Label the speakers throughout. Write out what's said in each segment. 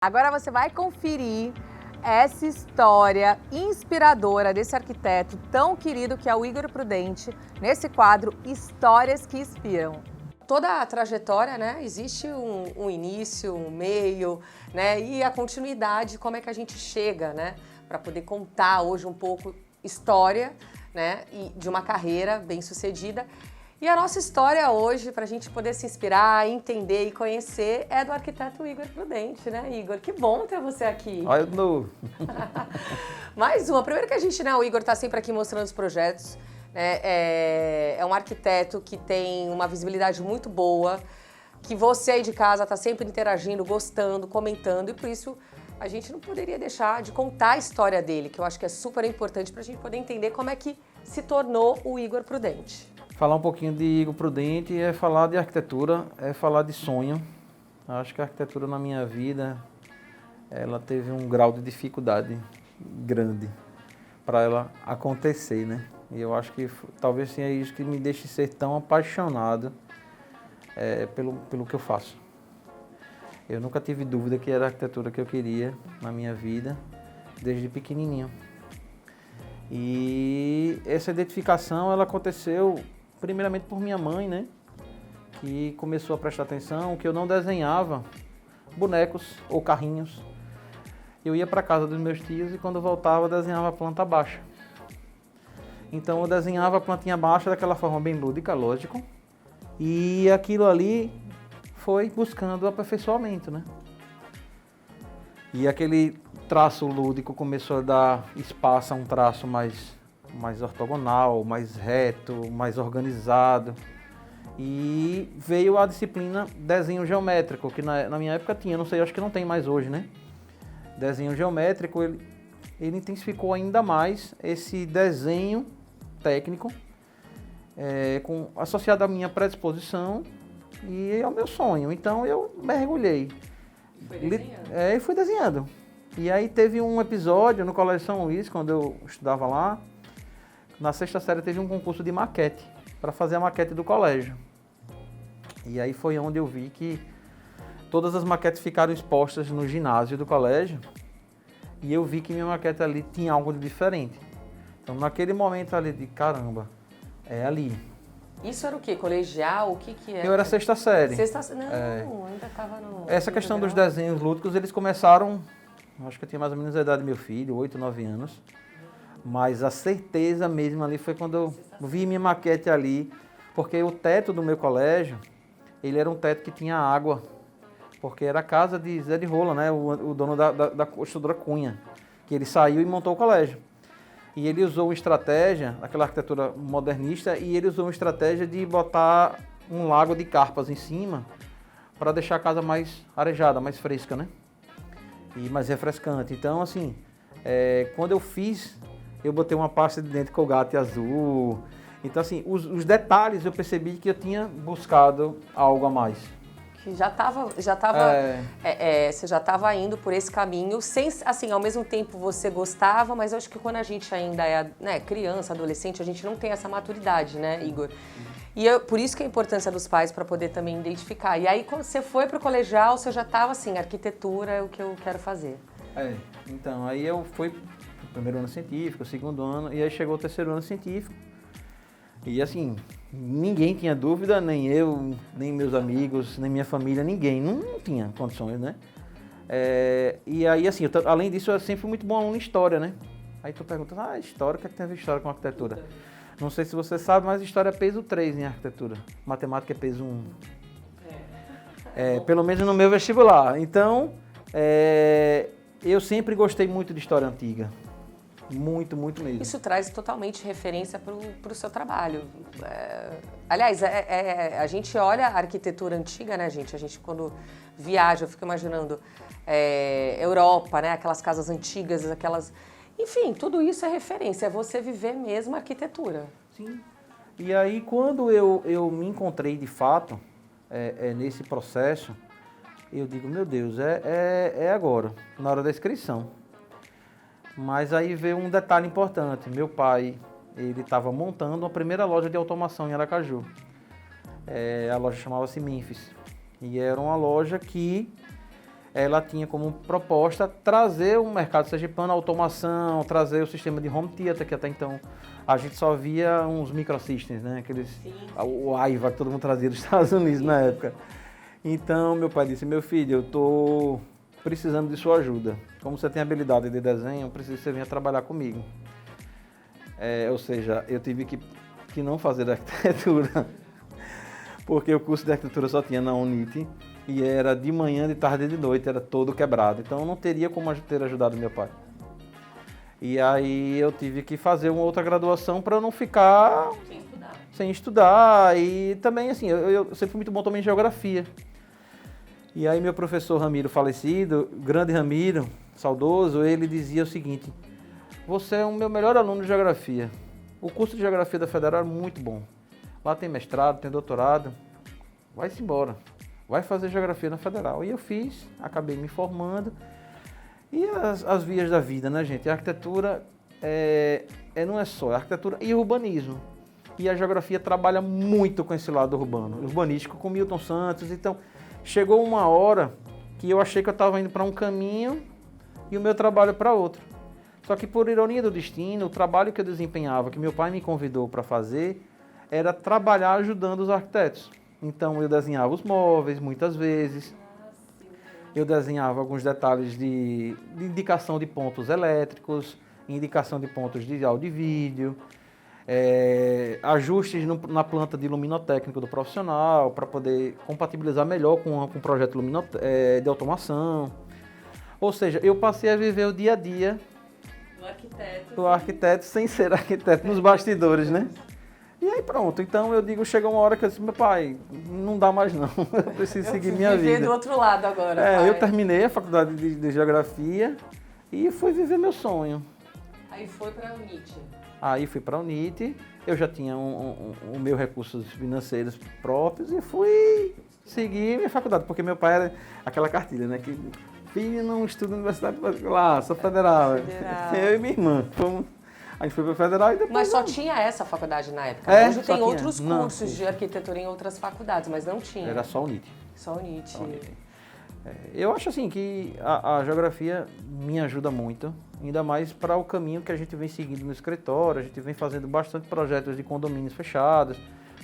Speaker 1: Agora você vai conferir essa história inspiradora desse arquiteto tão querido que é o Igor Prudente, nesse quadro Histórias que Inspiram.
Speaker 2: Toda a trajetória, né, existe um início, um meio, né, e a continuidade, como é que a gente chega, né, para poder contar hoje um pouco história, né, e de uma carreira bem-sucedida. E a nossa história hoje, para a gente poder se inspirar, entender e conhecer, é do arquiteto Igor Prudente, né, Igor? Que bom ter você aqui.
Speaker 3: Olha de novo.
Speaker 2: Mais uma. Primeiro que a gente, né, o Igor está sempre aqui mostrando os projetos, né, é um arquiteto que tem uma visibilidade muito boa, que você aí de casa está sempre interagindo, gostando, comentando, e por isso a gente não poderia deixar de contar a história dele, que eu acho que é super importante para a gente poder entender como é que se tornou o Igor Prudente.
Speaker 3: Falar um pouquinho de Igor Prudente é falar de arquitetura, é falar de sonho. Acho que a arquitetura na minha vida, ela teve um grau de dificuldade grande para ela acontecer, né? E eu acho que talvez seja isso que me deixe ser tão apaixonado pelo que eu faço. Eu nunca tive dúvida que era a arquitetura que eu queria na minha vida, desde pequenininho. E essa identificação, ela aconteceu primeiramente por minha mãe, né? Que começou a prestar atenção que eu não desenhava bonecos ou carrinhos. Eu ia para casa dos meus tios e quando eu voltava eu desenhava a planta baixa. Então eu desenhava a plantinha baixa daquela forma bem lúdica, lógico. E aquilo ali foi buscando aperfeiçoamento, né? E aquele traço lúdico começou a dar espaço a um traço mais ortogonal, mais reto, mais organizado. E veio a disciplina desenho geométrico, que na minha época tinha, não sei, acho que não tem mais hoje, né? Desenho geométrico, ele intensificou ainda mais esse desenho técnico, associado à minha predisposição e ao meu sonho. Então eu mergulhei. E fui desenhando. E aí teve um episódio no Colégio São Luís, quando eu estudava lá, na sexta série teve um concurso de maquete, para fazer a maquete do colégio. E aí foi onde eu vi que todas as maquetes ficaram expostas no ginásio do colégio, e eu vi que minha maquete ali tinha algo de diferente. Então naquele momento ali de caramba, é ali.
Speaker 2: Isso era o quê? Colegial? O que era?
Speaker 3: Eu era sexta série.
Speaker 2: Não, ainda estava no...
Speaker 3: Essa questão dos desenhos lúdicos, eles começaram, acho que eu tinha mais ou menos a idade do meu filho, 8, 9 anos. Mas a certeza mesmo ali foi quando eu vi minha maquete ali, porque o teto do meu colégio, ele era um teto que tinha água, porque era a casa de Zé de Rola, né, o dono da construtora Cunha, que ele saiu e montou o colégio. E ele usou uma estratégia, aquela arquitetura modernista, e ele usou uma estratégia de botar um lago de carpas em cima para deixar a casa mais arejada, mais fresca, né? E mais refrescante. Então, assim, quando eu fiz, eu botei uma pasta de dente Colgate azul. Então, assim, os detalhes eu percebi que eu tinha buscado algo a mais.
Speaker 2: Que você já estava indo por esse caminho, sem, assim, ao mesmo tempo você gostava, mas eu acho que quando a gente ainda é, né, criança, adolescente, a gente não tem essa maturidade, né, Igor? E por isso que a importância dos pais para poder também identificar. E aí, quando você foi para o colegial, você já estava assim, arquitetura é o que eu quero fazer.
Speaker 3: Então, aí eu fui pro primeiro ano científico, segundo ano, e aí chegou o terceiro ano científico. E assim, ninguém tinha dúvida, nem eu, nem meus amigos, nem minha família, ninguém, não tinha condições, né? E aí, assim, além disso, eu sempre fui muito bom aluno em história, né? Aí tu pergunta, história, o que é que tem a ver história com arquitetura? Não sei se você sabe, mas história é peso 3 em arquitetura. Matemática é peso 1. Pelo menos no meu vestibular. Então, eu sempre gostei muito de história antiga. Muito, muito mesmo.
Speaker 2: Isso traz totalmente referência para o seu trabalho. Aliás, a gente olha a arquitetura antiga, né, gente? A gente, quando viaja, eu fico imaginando Europa, né? Aquelas casas antigas, aquelas... Enfim, tudo isso é referência, é você viver mesmo a arquitetura.
Speaker 3: Sim. E aí, quando eu me encontrei, de fato, nesse processo, eu digo, meu Deus, é agora, na hora da inscrição. Mas aí veio um detalhe importante. Meu pai, ele estava montando a primeira loja de automação em Aracaju. A loja chamava-se Memphis. E era uma loja que ela tinha como proposta trazer o mercado sergipano, a automação, trazer o sistema de home theater, que até então a gente só via uns microsystems, né? Aqueles, o AIVA que todo mundo trazia dos Estados Unidos na época. Então meu pai disse, meu filho, eu estou precisando de sua ajuda. Como você tem habilidade de desenho, eu preciso que você venha trabalhar comigo. Ou seja, eu tive que não fazer arquitetura, porque o curso de arquitetura só tinha na Unite, e era de manhã, de tarde e de noite, era todo quebrado. Então eu não teria como ter ajudado meu pai. E aí eu tive que fazer uma outra graduação para não ficar sem estudar. E também, assim, eu sempre fui muito bom também em geografia. E aí meu professor Ramiro falecido, grande Ramiro, saudoso, ele dizia o seguinte, você é o meu melhor aluno de geografia. O curso de geografia da Federal é muito bom. Lá tem mestrado, tem doutorado. Vai-se embora. Vai fazer geografia na Federal. E eu fiz, acabei me formando. E as vias da vida, né, gente? A arquitetura não é só, é arquitetura e urbanismo. E a geografia trabalha muito com esse lado urbano, urbanístico, com Milton Santos. Então, chegou uma hora que eu achei que eu estava indo para um caminho e o meu trabalho para outro. Só que, por ironia do destino, o trabalho que eu desempenhava, que meu pai me convidou para fazer, era trabalhar ajudando os arquitetos. Então eu desenhava os móveis muitas vezes, eu desenhava alguns detalhes de indicação de pontos elétricos, indicação de pontos de áudio e vídeo, ajustes na planta de luminotécnico do profissional para poder compatibilizar melhor com o projeto de automação. Ou seja, eu passei a viver o dia a dia do arquiteto sem ser arquiteto, nos bastidores, né? E aí pronto, então eu digo, chega uma hora que eu disse, meu pai, não dá mais não, eu preciso seguir minha vida.
Speaker 2: Viver do outro lado agora, pai.
Speaker 3: Eu terminei a faculdade de geografia e fui viver meu sonho.
Speaker 2: Aí foi para a Unite.
Speaker 3: Aí fui para a Unite, eu já tinha o meu recursos financeiros próprios e fui seguir minha faculdade, porque meu pai era aquela cartilha, né, que filho não estuda na universidade particular, sou federal. Eu e minha irmã fomos. A gente foi para a Federal e depois...
Speaker 2: Mas só tinha essa faculdade na época. Hoje tem outros cursos de arquitetura em outras faculdades, mas não tinha.
Speaker 3: Era só Unite.
Speaker 2: Só Unite.
Speaker 3: Eu acho assim que a geografia me ajuda muito, ainda mais para o caminho que a gente vem seguindo no escritório. A gente vem fazendo bastante projetos de condomínios fechados,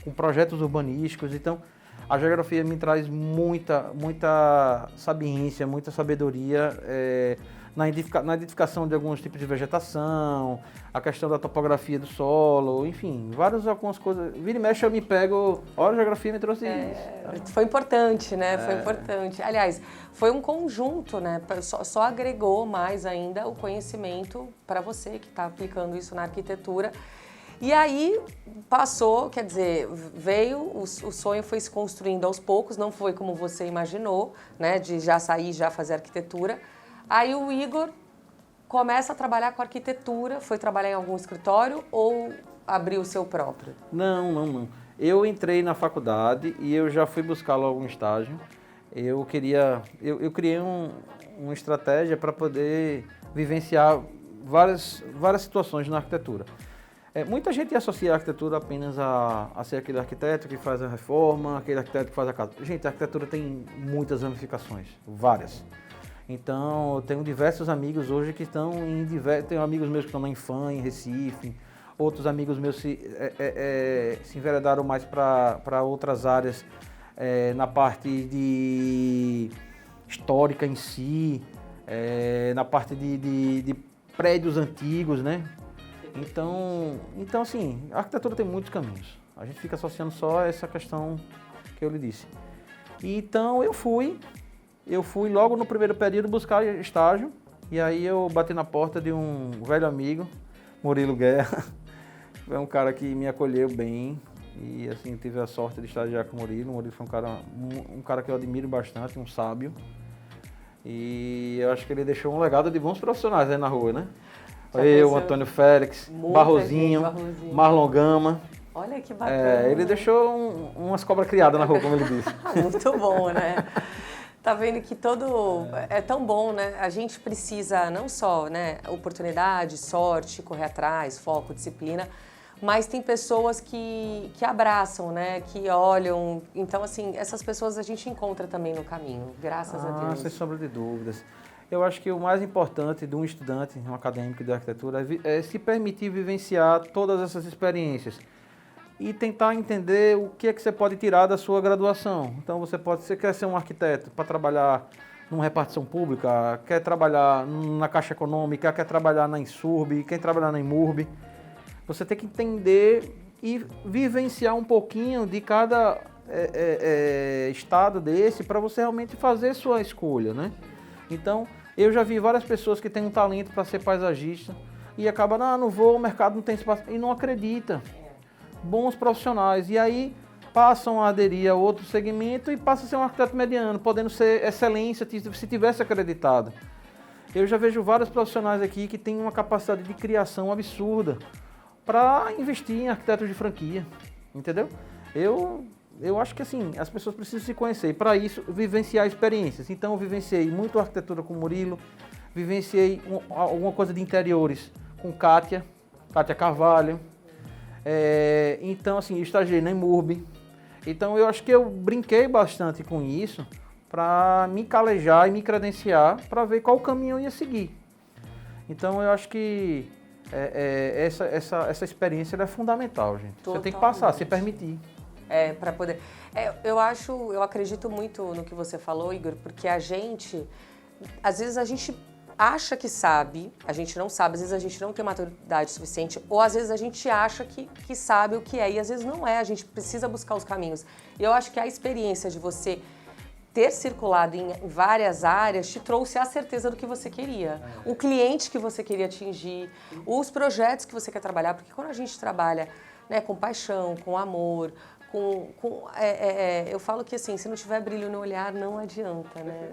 Speaker 3: com projetos urbanísticos. Então, a geografia me traz muita sabiência, muita sabedoria na identificação de alguns tipos de vegetação, a questão da topografia do solo, enfim, algumas coisas. Vira e mexe eu me pego, olha, a geografia me trouxe isso.
Speaker 2: Foi importante, né? Foi importante. Aliás, foi um conjunto, né? Só agregou mais ainda o conhecimento para você que está aplicando isso na arquitetura. E aí passou, quer dizer, veio, o sonho foi se construindo aos poucos, não foi como você imaginou, né? De já sair, já fazer arquitetura. Aí o Igor começa a trabalhar com arquitetura, foi trabalhar em algum escritório ou abriu o seu próprio?
Speaker 3: Não. Eu entrei na faculdade e eu já fui buscar logo um estágio. Eu criei uma estratégia para poder vivenciar várias situações na arquitetura. Muita gente associa a arquitetura apenas a ser aquele arquiteto que faz a reforma, aquele arquiteto que faz a casa. Gente, a arquitetura tem muitas ramificações, várias. Então, eu tenho diversos amigos hoje que estão tenho amigos meus que estão na Infam, em Recife, outros amigos meus se enveredaram mais para outras áreas, na parte de histórica em si, na parte de prédios antigos, né? Então, assim, a arquitetura tem muitos caminhos. A gente fica associando só essa questão que eu lhe disse. Então, eu fui logo no primeiro período buscar estágio, e aí eu bati na porta de um velho amigo, Murilo Guerra. É um cara que me acolheu bem, e assim, tive a sorte de estagiar com o Murilo. O Murilo foi um cara que eu admiro bastante, um sábio. E eu acho que ele deixou um legado de bons profissionais aí na rua, né? Eu, Antônio Félix, Barrozinho, Marlon Gama.
Speaker 2: Olha que bacana.
Speaker 3: Ele deixou umas cobras criadas na rua, como ele disse.
Speaker 2: Muito bom, né? Tá vendo que é tão bom, né? A gente precisa não só, né, oportunidade, sorte, correr atrás, foco, disciplina, mas tem pessoas que abraçam, né? Que olham. Então, assim, essas pessoas a gente encontra também no caminho, graças a Deus.
Speaker 3: Sem sombra de dúvidas. Eu acho que o mais importante de um estudante, um acadêmico de arquitetura, é se permitir vivenciar todas essas experiências e tentar entender o que é que você pode tirar da sua graduação. Então, você quer ser um arquiteto para trabalhar numa repartição pública, quer trabalhar na Caixa Econômica, quer trabalhar na Insurb, quer trabalhar na Imurb. Você tem que entender e vivenciar um pouquinho de cada estado desse para você realmente fazer sua escolha, né? Então, eu já vi várias pessoas que têm um talento para ser paisagista e acabam, não vou, o mercado não tem espaço, e não acredita. Bons profissionais, e aí passam a aderir a outro segmento e passam a ser um arquiteto mediano, podendo ser excelência se tivesse acreditado. Eu já vejo vários profissionais aqui que têm uma capacidade de criação absurda para investir em arquitetos de franquia, entendeu? Eu acho que assim, as pessoas precisam se conhecer e para isso vivenciar experiências. Então eu vivenciei muito arquitetura com Murilo, vivenciei alguma coisa de interiores com Kátia Carvalho. Então assim, eu estagiei na Imurb. Então eu acho que eu brinquei bastante com isso para me calejar e me credenciar para ver qual caminho eu ia seguir. Então eu acho que essa experiência é fundamental, gente. Totalmente. Você tem que passar, se permitir.
Speaker 2: Para poder. Eu acredito muito no que você falou, Igor, porque às vezes a gente acha que sabe, a gente não sabe, às vezes a gente não tem maturidade suficiente, ou às vezes a gente acha que sabe o que é, e às vezes não é, a gente precisa buscar os caminhos. E eu acho que a experiência de você ter circulado em várias áreas te trouxe a certeza do que você queria, o cliente que você queria atingir, os projetos que você quer trabalhar, porque quando a gente trabalha, né, com paixão, com amor, eu falo que assim, se não tiver brilho no olhar, não adianta, né?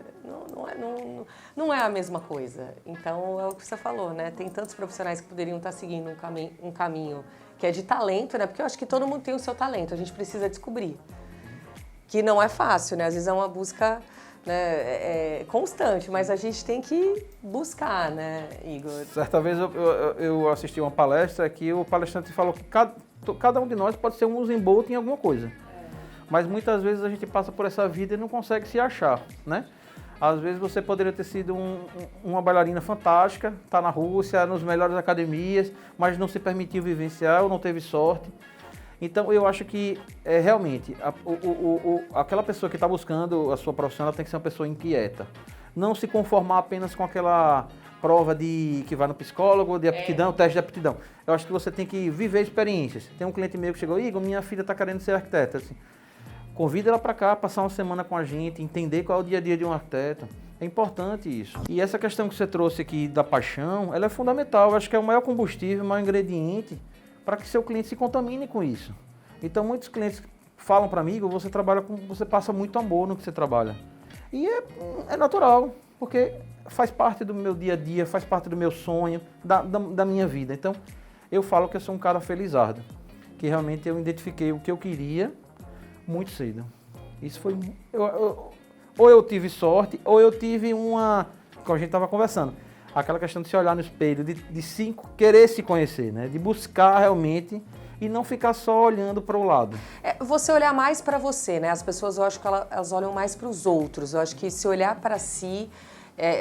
Speaker 2: Não é a mesma coisa. Então, é o que você falou, né? Tem tantos profissionais que poderiam estar seguindo um caminho que é de talento, né? Porque eu acho que todo mundo tem o seu talento, a gente precisa descobrir. Que não é fácil, né? Às vezes é uma busca, né, constante, mas a gente tem que buscar, né, Igor?
Speaker 3: Certa vez eu assisti uma palestra que o palestrante falou que cada um de nós pode ser um Usain Bolt em alguma coisa. Mas muitas vezes a gente passa por essa vida e não consegue se achar, né? Às vezes você poderia ter sido uma bailarina fantástica, tá na Rússia, nas melhores academias, mas não se permitiu vivenciar ou não teve sorte. Então eu acho que realmente aquela pessoa que está buscando a sua profissão, ela tem que ser uma pessoa inquieta. Não se conformar apenas com aquela prova que vai no psicólogo, de aptidão, teste de aptidão. Eu acho que você tem que viver experiências. Tem um cliente meu que chegou, Igor, minha filha está querendo ser arquiteta. Assim, convida ela para cá, passar uma semana com a gente, entender qual é o dia a dia de um arquiteto. É importante isso. E essa questão que você trouxe aqui da paixão, ela é fundamental. Eu acho que é o maior combustível, o maior ingrediente para que seu cliente se contamine com isso. Então, muitos clientes falam para mim, você passa muito amor no que você trabalha. E é natural, porque faz parte do meu dia a dia, faz parte do meu sonho, da minha vida. Então, eu falo que eu sou um cara felizardo, que realmente eu identifiquei o que eu queria muito cedo. Isso foi... ou eu tive sorte, ou eu tive como a gente estava conversando, aquela questão de se olhar no espelho, de querer se conhecer, né? De buscar realmente e não ficar só olhando para o lado.
Speaker 2: Você olhar mais para você, né? As pessoas, eu acho que elas olham mais para os outros. Eu acho que se olhar para si,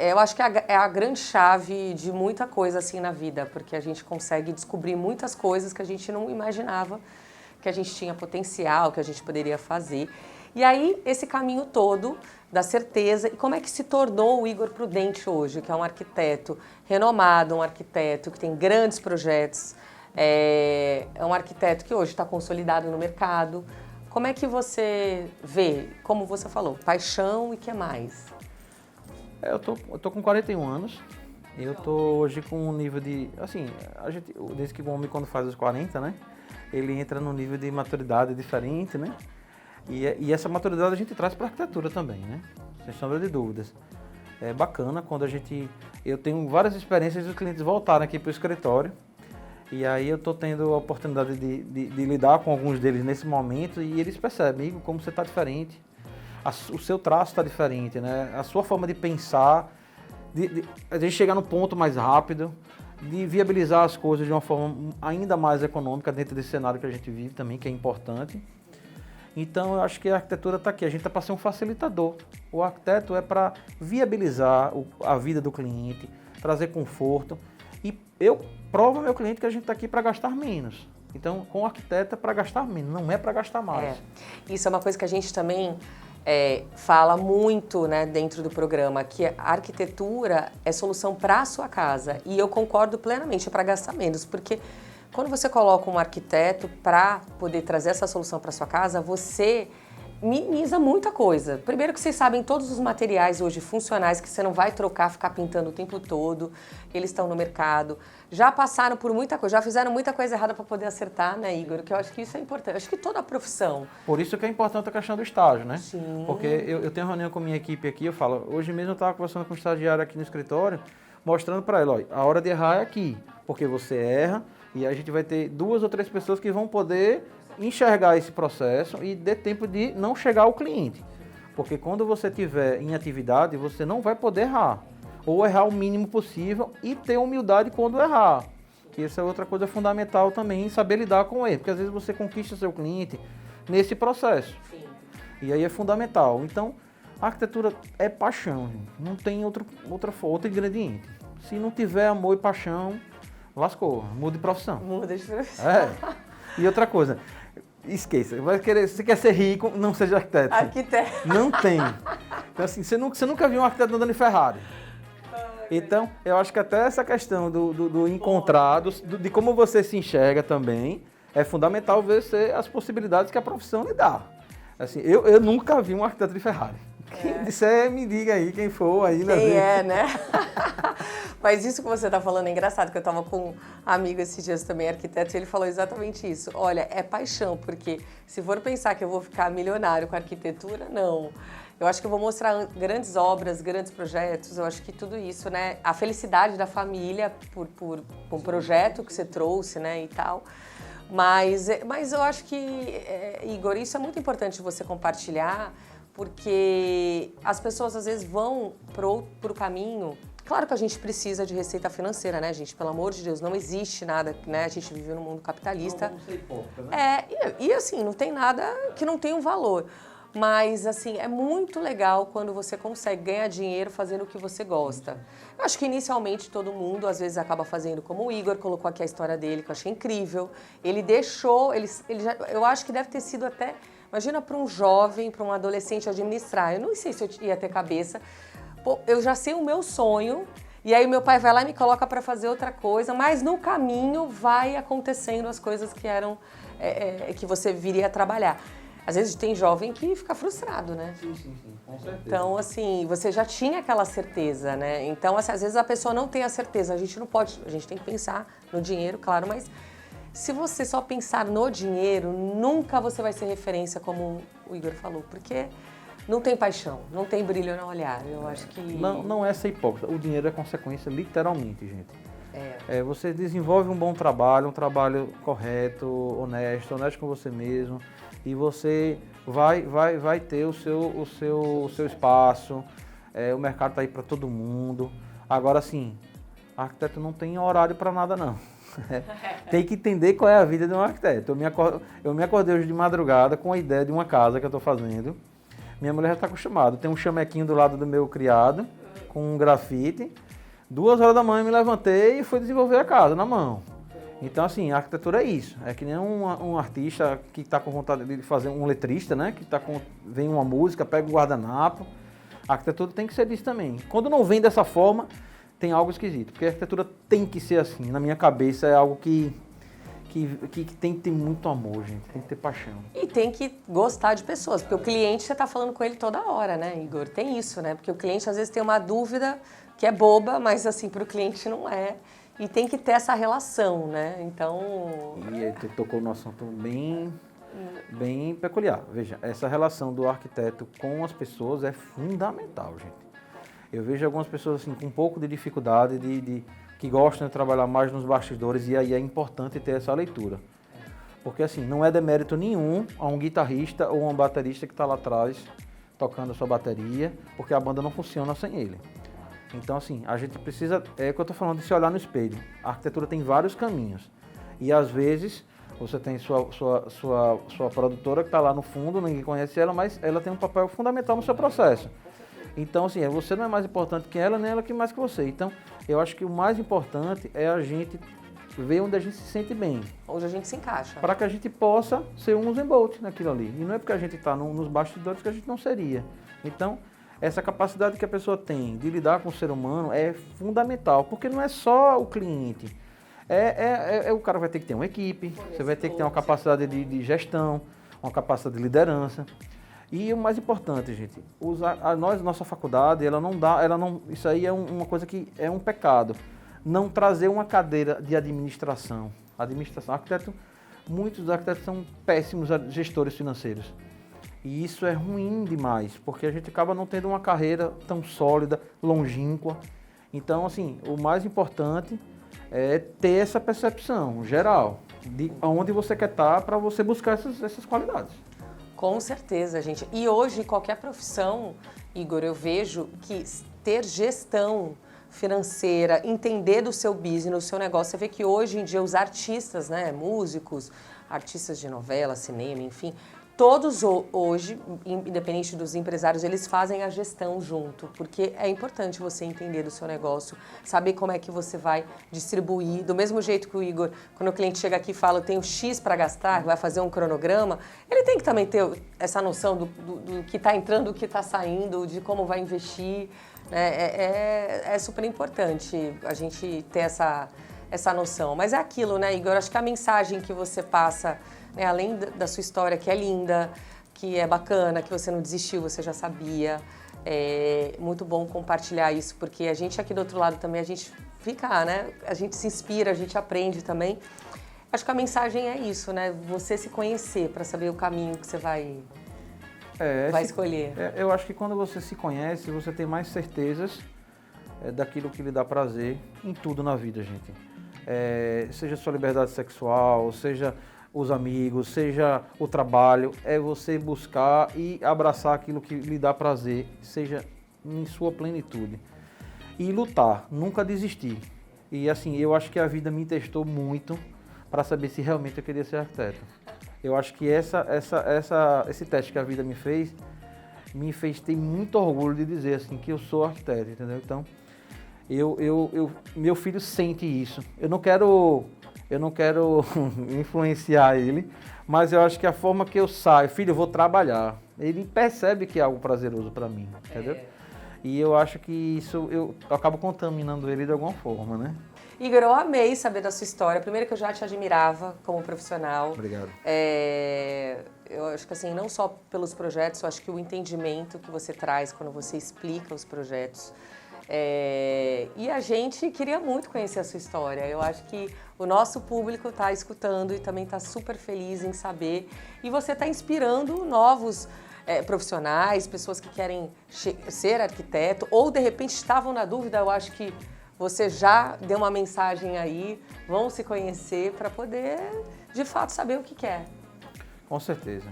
Speaker 2: eu acho que é a grande chave de muita coisa assim na vida, porque a gente consegue descobrir muitas coisas que a gente não imaginava que a gente tinha potencial, que a gente poderia fazer. E aí, esse caminho todo da certeza, e como é que se tornou o Igor Prudente hoje, que é um arquiteto renomado, um arquiteto que tem grandes projetos, é um arquiteto que hoje está consolidado no mercado. Como é que você vê, como você falou, paixão e o que mais?
Speaker 3: Eu tô com 41 anos, eu tô hoje com um nível de, assim, desde que o homem quando faz os 40, né, ele entra num nível de maturidade diferente, né? E essa maturidade a gente traz para a arquitetura também, né? Sem sombra de dúvidas. É bacana quando eu tenho várias experiências dos clientes voltarem aqui para o escritório e aí eu estou tendo a oportunidade de lidar com alguns deles nesse momento e eles percebem, Igor, como você está diferente, o seu traço está diferente, né? A sua forma de pensar, a gente chegar no ponto mais rápido de viabilizar as coisas de uma forma ainda mais econômica dentro desse cenário que a gente vive também, que é importante. Então, eu acho que a arquitetura está aqui, a gente está para ser um facilitador. O arquiteto é para viabilizar a vida do cliente, trazer conforto. E eu provo ao meu cliente que a gente está aqui para gastar menos. Então, com o arquiteto é para gastar menos, não é para gastar mais.
Speaker 2: Isso é uma coisa que a gente também fala muito, né, dentro do programa, que a arquitetura é solução para a sua casa. E eu concordo plenamente, é para gastar menos, porque quando você coloca um arquiteto para poder trazer essa solução para sua casa, você minimiza muita coisa. Primeiro que vocês sabem todos os materiais hoje funcionais que você não vai trocar, ficar pintando o tempo todo, eles estão no mercado. Já passaram por muita coisa, já fizeram muita coisa errada para poder acertar, né, Igor? Que eu acho que isso é importante. Eu acho que toda a profissão.
Speaker 3: Por isso que é importante a questão do estágio, né?
Speaker 2: Sim.
Speaker 3: Porque eu tenho reunião com a minha equipe aqui, eu falo, hoje mesmo eu estava conversando com o estagiário aqui no escritório, mostrando para ele, ó, a hora de errar é aqui, porque você erra e a gente vai ter 2 ou 3 pessoas que vão poder enxergar esse processo e dê tempo de não chegar ao cliente. Porque quando você estiver em atividade, você não vai poder errar. Ou errar o mínimo possível e ter humildade quando errar. Que essa é outra coisa fundamental também, saber lidar com ele. Porque às vezes você conquista seu cliente nesse processo.
Speaker 2: Sim.
Speaker 3: E aí é fundamental. Então, a arquitetura é paixão, gente. Não tem outro ingrediente. Se não tiver amor e paixão, lascou. Muda de profissão.
Speaker 2: Muda de profissão.
Speaker 3: E outra coisa, esqueça, você quer ser rico, não seja arquiteto.
Speaker 2: Arquiteto.
Speaker 3: Não tem. Então, assim, você nunca viu um arquiteto andando em Ferrari. Então, eu acho que até essa questão do encontrar, de como você se enxerga também, é fundamental ver as possibilidades que a profissão lhe dá. Assim, eu nunca vi um arquiteto de Ferrari. Quem disser, me diga aí, quem for aí.
Speaker 2: Quem é, né? Mas isso que você está falando é engraçado, que eu estava com um amigo esses dias também, arquiteto, e ele falou exatamente isso. Olha, é paixão, porque se for pensar que eu vou ficar milionário com arquitetura, não. Eu acho que eu vou mostrar grandes obras, grandes projetos, eu acho que tudo isso, né? A felicidade da família por um projeto que você trouxe, né, e tal. Mas eu acho que, Igor, isso é muito importante você compartilhar, porque as pessoas às vezes vão pro caminho. Claro que a gente precisa de receita financeira, né, gente? Pelo amor de Deus, não existe nada, né? A gente vive num mundo capitalista.
Speaker 3: Não sei pouco, né?
Speaker 2: E assim, não tem nada que não tenha um valor. Mas, assim, é muito legal quando você consegue ganhar dinheiro fazendo o que você gosta. Eu acho que inicialmente todo mundo, às vezes, acaba fazendo como o Igor, colocou aqui a história dele, que eu achei incrível. Ele deixou, eu acho que deve ter sido até, imagina para um jovem, para um adolescente administrar. Eu não sei se eu ia ter cabeça. Pô, eu já sei o meu sonho, e aí meu pai vai lá e me coloca para fazer outra coisa, mas no caminho vai acontecendo as coisas que eram, que você viria a trabalhar. Às vezes tem jovem que fica frustrado, né?
Speaker 3: Sim, com certeza.
Speaker 2: Então, assim, você já tinha aquela certeza, né? Então, assim, às vezes a pessoa não tem a certeza, a gente não pode, a gente tem que pensar no dinheiro, claro, mas se você só pensar no dinheiro, nunca você vai ser referência, como o Igor falou, porque não tem paixão, não tem brilho no olhar, eu acho que...
Speaker 3: Não é ser hipócrita, o dinheiro é consequência, literalmente, gente. Você desenvolve um bom trabalho, um trabalho correto, honesto com você mesmo, e você vai ter o seu espaço, o mercado está aí para todo mundo. Agora, sim, arquiteto não tem horário para nada, não. Tem que entender qual é a vida de um arquiteto. Eu me acordei hoje de madrugada com a ideia de uma casa que eu estou fazendo. Minha mulher já está acostumada. Tem um chamequinho do lado do meu criado, com um grafite. 2 horas da manhã eu me levantei e fui desenvolver a casa na mão. Então, assim, a arquitetura é isso. É que nem um artista que está com vontade de fazer, um letrista, né? Que vem uma música, pega um guardanapo. A arquitetura tem que ser disso também. Quando não vem dessa forma, tem algo esquisito. Porque a arquitetura tem que ser assim. Na minha cabeça é algo que tem que ter muito amor, gente. Tem que ter paixão.
Speaker 2: E tem que gostar de pessoas. Porque o cliente, você está falando com ele toda hora, né, Igor? Tem isso, né? Porque o cliente, às vezes, tem uma dúvida que é boba, mas, assim, para o cliente não é. E tem que ter essa relação, né? Então...
Speaker 3: E aí, tu tocou num assunto bem peculiar. Veja, essa relação do arquiteto com as pessoas é fundamental, gente. Eu vejo algumas pessoas assim, com um pouco de dificuldade, que gostam de trabalhar mais nos bastidores, e aí é importante ter essa leitura. Porque assim, não é demérito nenhum a um guitarrista ou um baterista que está lá atrás tocando a sua bateria, porque a banda não funciona sem ele. Então, assim, a gente precisa, é o que eu estou falando, de se olhar no espelho. A arquitetura tem vários caminhos. E, às vezes, você tem sua produtora que está lá no fundo, ninguém conhece ela, mas ela tem um papel fundamental no seu processo. Então, assim, você não é mais importante que ela, nem ela que mais que você. Então, eu acho que o mais importante é a gente ver onde a gente se sente bem.
Speaker 2: Onde a gente se encaixa.
Speaker 3: Para que a gente possa ser um Usain Bolt naquilo ali. E não é porque a gente está nos bastidores que a gente não seria. Então, essa capacidade que a pessoa tem de lidar com o ser humano é fundamental, porque não é só o cliente. O cara vai ter que ter uma equipe, você vai ter que ter uma capacidade de gestão, uma capacidade de liderança. E o mais importante, gente, nossa faculdade, isso aí é uma coisa que é um pecado. Não trazer uma cadeira de administração. Muitos arquitetos são péssimos gestores financeiros. E isso é ruim demais, porque a gente acaba não tendo uma carreira tão sólida, longínqua. Então, assim, o mais importante é ter essa percepção geral de onde você quer estar para você buscar essas qualidades.
Speaker 2: Com certeza, gente. E hoje, qualquer profissão, Igor, eu vejo que ter gestão financeira, entender do seu business, do seu negócio, você vê que hoje em dia os artistas, né, músicos, artistas de novela, cinema, enfim, todos hoje, independente dos empresários, eles fazem a gestão junto, porque é importante você entender do seu negócio, saber como é que você vai distribuir, do mesmo jeito que o Igor, quando o cliente chega aqui e fala, eu tenho X para gastar, vai fazer um cronograma, ele tem que também ter essa noção do que está entrando, do que está saindo, de como vai investir, né? É super importante a gente ter essa noção. Mas é aquilo, né, Igor? Acho que a mensagem que você passa, né, além da sua história, que é linda, que é bacana, que você não desistiu, você já sabia. É muito bom compartilhar isso, porque a gente aqui do outro lado também, a gente fica, né? A gente se inspira, a gente aprende também. Acho que a mensagem é isso, né? Você se conhecer para saber o caminho que você vai escolher.
Speaker 3: Eu acho que quando você se conhece, você tem mais certezas daquilo que lhe dá prazer em tudo na vida, gente. Seja sua liberdade sexual, seja os amigos, seja o trabalho, é você buscar e abraçar aquilo que lhe dá prazer, seja em sua plenitude. E lutar, nunca desistir. E assim, eu acho que a vida me testou muito para saber se realmente eu queria ser arquiteto. Eu acho que esse teste que a vida me fez ter muito orgulho de dizer assim, que eu sou arquiteto, entendeu? Então, meu filho sente isso. Eu não quero influenciar ele, mas eu acho que a forma que eu saio, filho, eu vou trabalhar, ele percebe que é algo prazeroso para mim, entendeu? E eu acho que isso eu acabo contaminando ele de alguma forma, né?
Speaker 2: Igor, eu amei saber da sua história. Primeiro que eu já te admirava como profissional.
Speaker 3: Obrigado.
Speaker 2: Eu acho que assim, não só pelos projetos, eu acho que o entendimento que você traz quando você explica os projetos. E a gente queria muito conhecer a sua história. Eu acho que o nosso público está escutando e também está super feliz em saber. E você está inspirando novos profissionais, pessoas que querem ser arquiteto ou de repente estavam na dúvida. Eu acho que você já deu uma mensagem aí, vão se conhecer para poder, de fato, saber o que quer.
Speaker 3: Com certeza.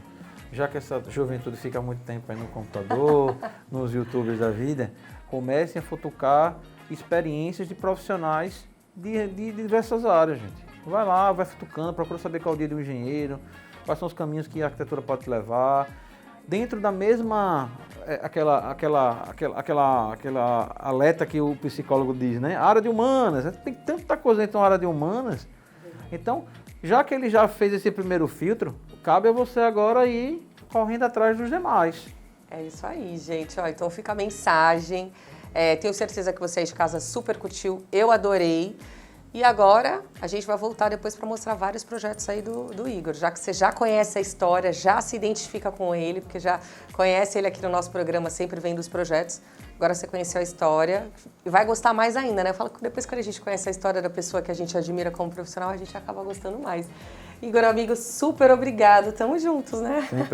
Speaker 3: Já que essa juventude fica muito tempo aí no computador, nos YouTubers da vida, comecem a futucar experiências de profissionais de diversas áreas, gente. Vai lá, vai futucando, procura saber qual é o dia do engenheiro, quais são os caminhos que a arquitetura pode te levar. Dentro da mesma, aquela alerta que o psicólogo diz, né? A área de humanas, tem tanta coisa dentro da área de humanas. Então, já que ele já fez esse primeiro filtro, cabe a você agora ir correndo atrás dos demais.
Speaker 2: É isso aí, gente. Então fica a mensagem. Tenho certeza que você aí de casa super curtiu. Eu adorei. E agora a gente vai voltar depois para mostrar vários projetos aí do Igor. Já que você já conhece a história, já se identifica com ele, porque já conhece ele aqui no nosso programa, sempre vem dos projetos. Agora você conheceu a história e vai gostar mais ainda, né? Eu falo que depois que a gente conhece a história da pessoa que a gente admira como profissional, a gente acaba gostando mais. Igor, amigo, super obrigado. Tamo juntos, né?
Speaker 3: Sempre.